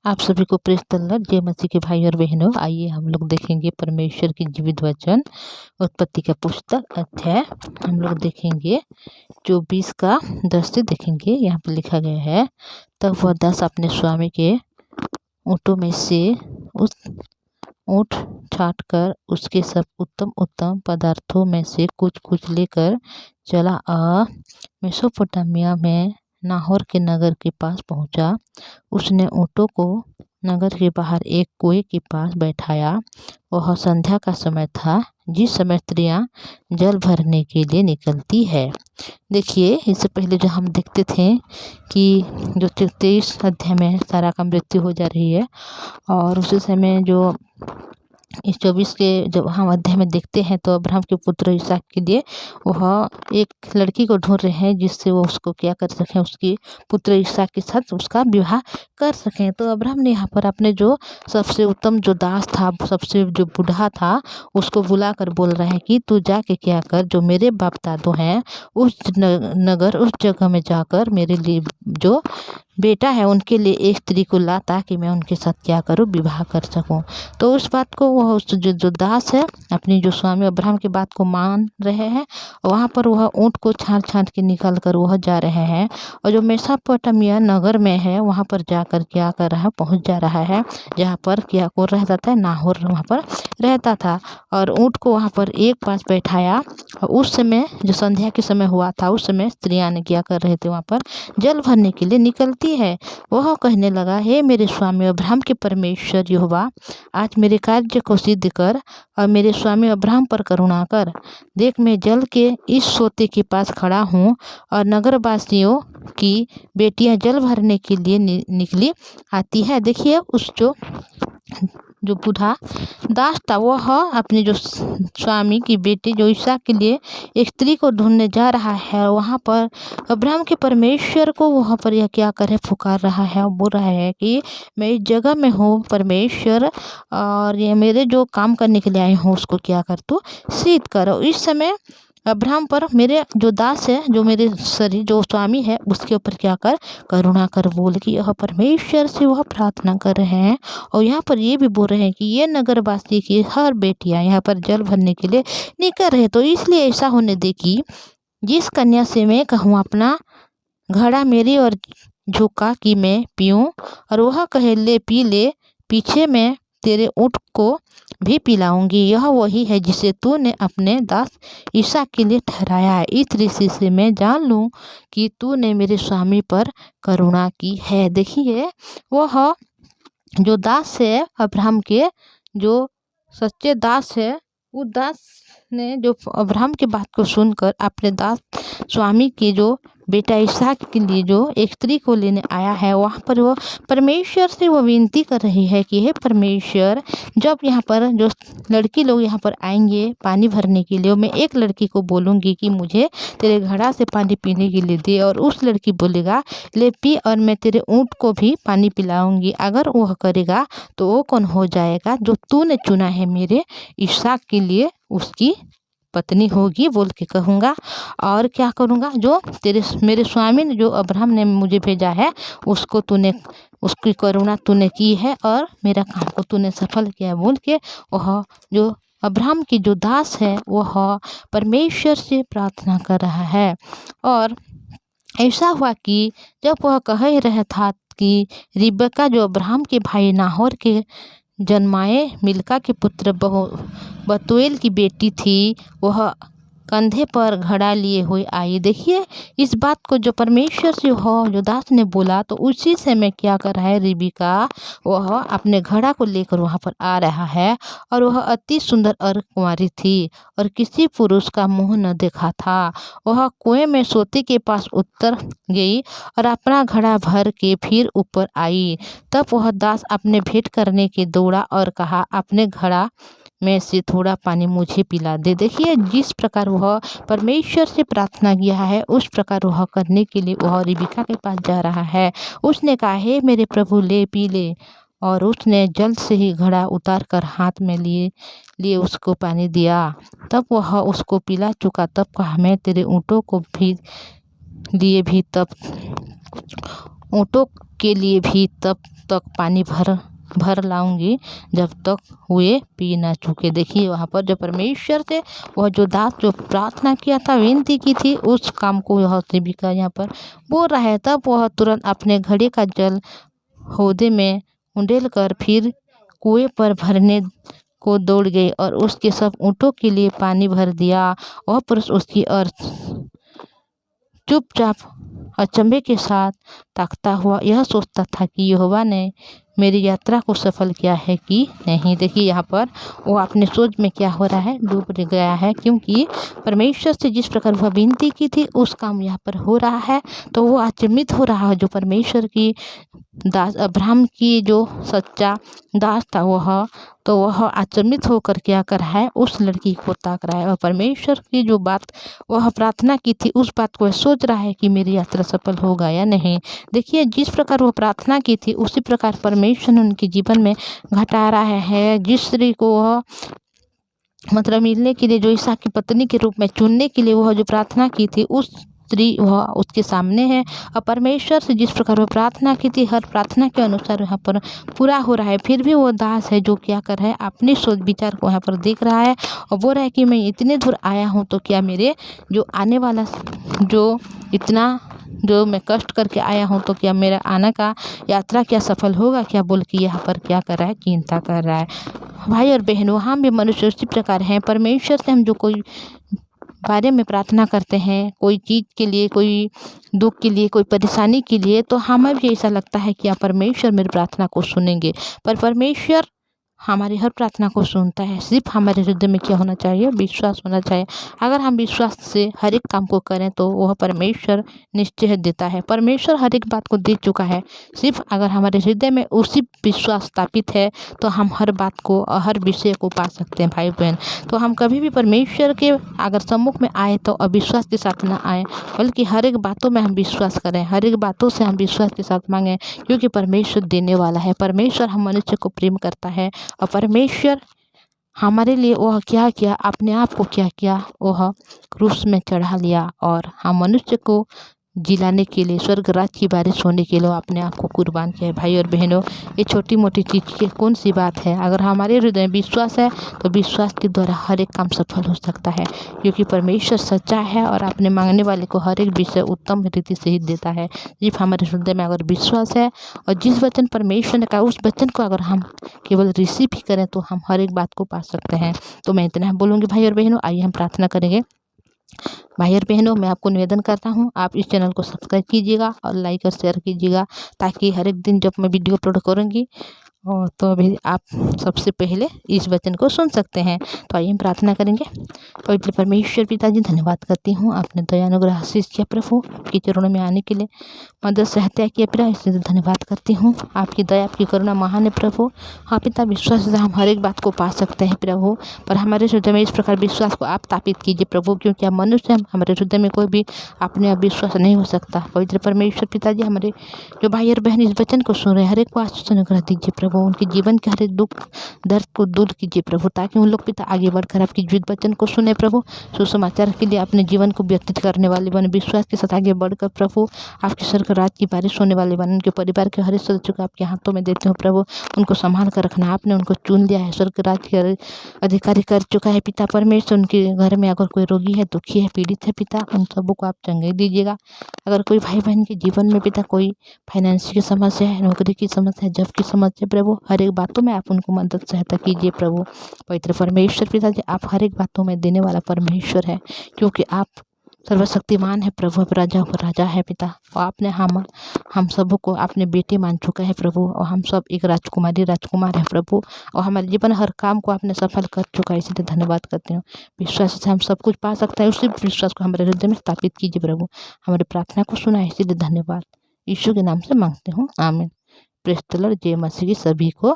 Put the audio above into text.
आप सभी को प्रेस द लॉर्ड। जय मसीह के भाई और बहनों, आइए हम लोग देखेंगे परमेश्वर की जीवित वचन उत्पत्ति का पुस्तक अध्याय हम लोग देखेंगे 24 का 10 से देखेंगे। यहाँ पर लिखा गया है, तब वह दास अपने स्वामी के ऊँटों में से उस ऊँट छाट कर उसके सब उत्तम उत्तम पदार्थों में से कुछ कुछ लेकर चला और मेसोपोटामिया में नाहोर के नगर के पास पहुंचा। उसने ऊँटों को नगर के बाहर एक कुएं के पास बैठाया। वह संध्या का समय था, जिस समय स्त्रियां जल भरने के लिए निकलती है। देखिए, इससे पहले जो हम देखते थे कि जो 23 अध्याय में सारा का मृत्यु हो जा रही है, और उसी समय जो इस 24 के जब हम अध्याय में देखते हैं तो अब्राहम के पुत्र इसहाक के लिए वह एक लड़की को ढूंढ रहे हैं, जिससे वो उसको क्या कर सकें, उसकी पुत्र इसहाक के साथ उसका विवाह कर सकें। तो अब्राहम ने यहाँ पर अपने जो सबसे उत्तम जो दास था, सबसे जो बूढ़ा था, उसको बुलाकर बोल रहे हैं कि तू जाके क्या कर, जो मेरे बाप दादो हैं उस नगर उस जगह में जाकर मेरे लिए जो बेटा है उनके लिए एक स्त्री को ला, ताकि मैं उनके साथ क्या करूं, विवाह कर सकूं। तो उस बात को वह उस जो दास है अपनी जो स्वामी अब्राहम की बात को मान रहे हैं। वहाँ पर वह ऊँट को छांट छांट के निकाल कर वह जा रहे हैं, और जो मेसोपोटामिया नगर में है वहाँ पर जाकर क्या कर रहा है, पहुँच जा रहा है, जहाँ पर क्या को रहता था, नाहोर वहाँ पर रहता था। और ऊँट को वहाँ पर एक पास बैठाया, और उस समय जो संध्या के समय हुआ था, उस समय स्त्रियाँ ने क्या कर रहे थे, वहाँ पर जल भरने के लिए निकलती है। वह कहने लगा, हे मेरे स्वामी अब्राहम के परमेश्वर यहोवा, आज मेरे कार्य को सिद्ध कर और मेरे स्वामी अब्राहम पर करुणा कर। देख, मैं जल के इस सोते के पास खड़ा हूँ, और नगरवासियों की बेटियां जल भरने के लिए निकली आती है। देखिए, उस जो बूढ़ा दास था वह अपने जो स्वामी की बेटी जो इसहाक के लिए एक स्त्री को ढूंढने जा रहा है। वहाँ पर अब्राहम के परमेश्वर को वहाँ पर यह क्या करे, पुकार रहा है और बोल रहा है कि मैं इस जगह में हूँ परमेश्वर, और ये मेरे जो काम करने के लिए आए हूँ उसको क्या कर, तू सिद्ध करो। इस समय अब्राहम पर मेरे जो दास है, जो मेरे शरीर जो स्वामी है, उसके ऊपर क्या कर, करुणा कर बोल कि यह परमेश्वर से वह प्रार्थना कर रहे हैं। और यहाँ पर ये भी बोल रहे हैं कि ये नगरवासी की हर बेटियां यहाँ पर जल भरने के लिए निकल रहे, तो इसलिए ऐसा होने दे कि जिस कन्या से मैं कहूँ अपना घड़ा मेरी और झुका कि मैं पीऊँ, और वह कहे ले पी ले, पीछे मैं तेरे ऊँट को भी पिलाऊंगी। यह वही है जिसे तूने अपने दास इसहाक के लिए ठहराया है। इस दृष्टि से मैं जान लूं कि तूने मेरे स्वामी पर करुणा की है। देखिए, वह जो दास है अब्राहम के, जो सच्चे दास है, वो दास ने जो अब्राहम की बात को सुनकर अपने दास स्वामी के जो बेटा इसहाक के लिए जो एक स्त्री को लेने आया है, वहाँ पर वो परमेश्वर से वो विनती कर रही है कि हे परमेश्वर, जब यहाँ पर जो लड़की लोग यहाँ पर आएंगे पानी भरने के लिए, मैं एक लड़की को बोलूँगी कि मुझे तेरे घड़ा से पानी पीने के लिए दे, और उस लड़की बोलेगा ले पी, और मैं तेरे ऊँट को भी पानी पिलाऊंगी। अगर वह करेगा तो वो कौन हो जाएगा, जो तूने चुना है मेरे इसहाक के लिए, उसकी पत्नी होगी बोल के कहूँगा। और क्या करूँगा, जो तेरे मेरे स्वामी ने जो अब्राहम ने मुझे भेजा है, उसको तूने उसकी करुणा तूने की है, और मेरा काम को तूने सफल किया बोल के वह जो अब्राहम की जो दास है वह परमेश्वर से प्रार्थना कर रहा है। और ऐसा हुआ कि जब वह कह ही रहा था कि रिबका जो अब्राहम के भाई नाहोर के जन्माए मिल्का के पुत्र बतूएल की बेटी थी, वह कंधे पर घड़ा लिए हुए आई। देखिए, इस बात को जो परमेश्वर से हो जो दास ने बोला, तो उसी से मैं क्या कर रहा है, रिबिका वह अपने घड़ा को लेकर वहाँ पर आ रहा है, और वह अति सुंदर और कुंवारी थी, और किसी पुरुष का मुंह न देखा था। वह कुएं में सोते के पास उतर गई और अपना घड़ा भर के फिर ऊपर आई। तब वह दास अपने भेंट करने के दौड़ा और कहा, अपने घड़ा में से थोड़ा पानी मुझे पिला दे। देखिए, जिस प्रकार वह परमेश्वर से प्रार्थना किया है, उस प्रकार वह करने के लिए वह रिबिका के पास जा रहा है। उसने कहा, हे मेरे प्रभु ले पी ले, और उसने जल्द से ही घड़ा उतार कर हाथ में लिए उसको पानी दिया। तब वह उसको पिला चुका। तब कहा, मैं तेरे ऊँटों को भी लिए भी तब ऊँटों के लिए भी तब तक पानी भर लाऊंगी जब तक हुए पी ना चुके। देखिए वहाँ पर जो परमेश्वर से वह जो दास जो प्रार्थना किया था, विनती की थी, उस काम को यह सेविका यहाँ पर बोल रहा है। तब वह तुरंत अपने घड़े का जल हौदे में उंडेल कर फिर कुएं पर भरने को दौड़ गई और उसके सब ऊँटों के लिए पानी भर दिया। वह पुरुष उसकी ओर चुपचाप अचंभे के साथ ताकता हुआ यह सोचता था कि यहोवा ने मेरी यात्रा को सफल किया है कि नहीं। देखिए यहाँ पर वो अपने सोच में क्या हो रहा है, डूब गया है, क्योंकि परमेश्वर से जिस प्रकार वह विनती की थी उस काम यहाँ पर हो रहा है। तो वो अचंभित हो रहा है। जो परमेश्वर की दास अब्राहम की जो सच्चा दास था वह अचंभित होकर क्या कर रहा है, उस लड़की को ताक रहा है। और परमेश्वर की जो बात वह प्रार्थना की थी उस बात को सोच रहा है कि मेरी यात्रा सफल होगा या नहीं। देखिए जिस प्रकार वह प्रार्थना की थी उसी प्रकार परमेश्वर उनके जीवन में घटा रहा है। जिस स्त्री को वह मतलब मिलने के लिए, जो इसहाक की पत्नी के रूप में चुनने के लिए वह जो प्रार्थना की थी, उस स्त्री वह उसके सामने है। और परमेश्वर से जिस प्रकार वह प्रार्थना की थी हर प्रार्थना के अनुसार यहाँ पर पूरा हो रहा है। फिर भी वो दास है जो क्या कर रहा है, अपनी सोच विचार को यहाँ पर देख रहा है और बोल रहा है कि मैं इतने दूर आया हूँ तो क्या मेरे जो आने वाला जो मैं कष्ट करके आया हूँ तो क्या मेरा आने का यात्रा क्या सफल होगा क्या, बोल के यहाँ पर क्या कर रहा है, चिंता कर रहा है। भाई और बहनों, हम भी मनुष्य उसी प्रकार हैं। परमेश्वर से हम जो कोई बारे में प्रार्थना करते हैं, कोई चीज़ के लिए, कोई दुख के लिए, कोई परेशानी के लिए, तो हमें भी ऐसा लगता है कि परमेश्वर मेरी प्रार्थना को सुनेंगे। पर परमेश्वर हमारी हर प्रार्थना को सुनता है। सिर्फ हमारे हृदय में क्या होना चाहिए, विश्वास होना चाहिए। अगर हम विश्वास से हर एक काम को करें तो वह परमेश्वर निश्चय देता है। परमेश्वर हर एक बात को दे चुका है। सिर्फ अगर हमारे हृदय में उसी विश्वास स्थापित है तो हम हर बात को और हर विषय को पा सकते हैं। भाई बहन, तो हम कभी भी परमेश्वर के अगर सम्मुख में आए तो अविश्वास के साथ ना आए, बल्कि हर एक बातों में हम विश्वास करें, हर एक बातों से हम विश्वास के साथ मांगें, क्योंकि परमेश्वर देने वाला है। परमेश्वर हम मनुष्य को प्रेम करता है और परमेश्वर हमारे लिए वह क्या किया, अपने आप को क्या किया, वह क्रूस में चढ़ा लिया और हम मनुष्य को जिलाने के लिए, स्वर्ग राज की बारिश होने के लिए अपने आप को कुर्बान किया है। भाई और बहनों, ये छोटी मोटी चीज़ की कौन सी बात है। अगर हमारे हृदय में विश्वास है तो विश्वास के द्वारा हर एक काम सफल हो सकता है, क्योंकि परमेश्वर सच्चा है और अपने मांगने वाले को हर एक विषय उत्तम रीति से ही देता है। सिर्फ हमारे हृदय में अगर विश्वास है और जिस वचन परमेश्वर ने कहा उस वचन को अगर हम केवल रिसीव ही करें तो हम हर एक बात को पा सकते हैं। तो मैं इतना बोलूँगी भाई और बहनों, आइए हम प्रार्थना करेंगे। भाई और बहनों, मैं आपको निवेदन करता हूँ आप इस चैनल को सब्सक्राइब कीजिएगा और लाइक और शेयर कीजिएगा, ताकि हर एक दिन जब मैं वीडियो अपलोड करूँगी तो अभी आप सबसे पहले इस वचन को सुन सकते हैं। तो आइए हम प्रार्थना करेंगे। पवित्र परमेश्वर पिताजी, धन्यवाद करती हूँ, आपने दया अनुग्रह आशीष किया प्रभु, आपके चरणों में आने के लिए मदद सहायता किया पिता, इसलिए धन्यवाद करती हूँ। आपकी दया, आपकी करुणा महान है प्रभु। हाँ पिता, विश्वास से हम हर एक बात को पा सकते हैं प्रभु, पर हमारे हृदय में इस प्रकार विश्वास को आप स्थापित कीजिए प्रभु, क्योंकि हम मनुष्य हैं, हमारे हृदय में कोई भी अपने आप विश्वास नहीं हो सकता। पवित्र परमेश्वर पिताजी, हमारे जो भाई और बहन इस वचन को सुन रहे हैं, हर एक को आशीष अनुग्रह दीजिए प्रभु, उनके जीवन के हर एक दुख दर्द को दूर कीजिए प्रभु, ताकि उन लोग पिता आगे बढ़कर आपकी जीवित वचन को सुने प्रभु, सुसमाचार के लिए अपने जीवन को व्यतीत करने वाले बने, विश्वास के साथ आगे बढ़कर प्रभु आपके स्वर्ग राज की बारिश होने वाले बने। उनके परिवार के हर एक सदस्य को आपके हाथों में देते हो प्रभु, उनको संभाल कर रखना, आपने उनको चुन लिया है, स्वर्ग राज के अधिकारी कर चुका है पिता परमेश्वर। उनके घर में अगर कोई रोगी है, दुखी है, पीड़ित है पिता, उन सबों को आप चंगाई दीजिएगा। अगर कोई भाई बहन के जीवन में पिता कोई फाइनेंस की समस्या है, नौकरी की समस्या है, जॉब की समस्या प्रभु, हर एक बातों में आप उनको मदद सहायता कीजिए प्रभु। पवित्र परमेश्वर पिताजी, आप हर एक बातों में देने वाला परमेश्वर है, क्योंकि आप सर्वशक्तिमान है प्रभु, राजा का राजा है पिता, और आपने हम सबों को अपने बेटे मान चुका है प्रभु, और हम सब एक राजकुमार है प्रभु, और हमारे जीवन हर काम को आपने सफल कर चुका है, इसलिए धन्यवाद करते हैं। विश्वास से हम सब कुछ पा सकते हैं, उसी विश्वास को हमारे हृदय में स्थापित कीजिए प्रभु, हमारी प्रार्थना को सुना है, इसलिए धन्यवाद। यीशु के नाम से मांगते हूँ, आमीन। Praise the Lord. जय मसीह की सभी को।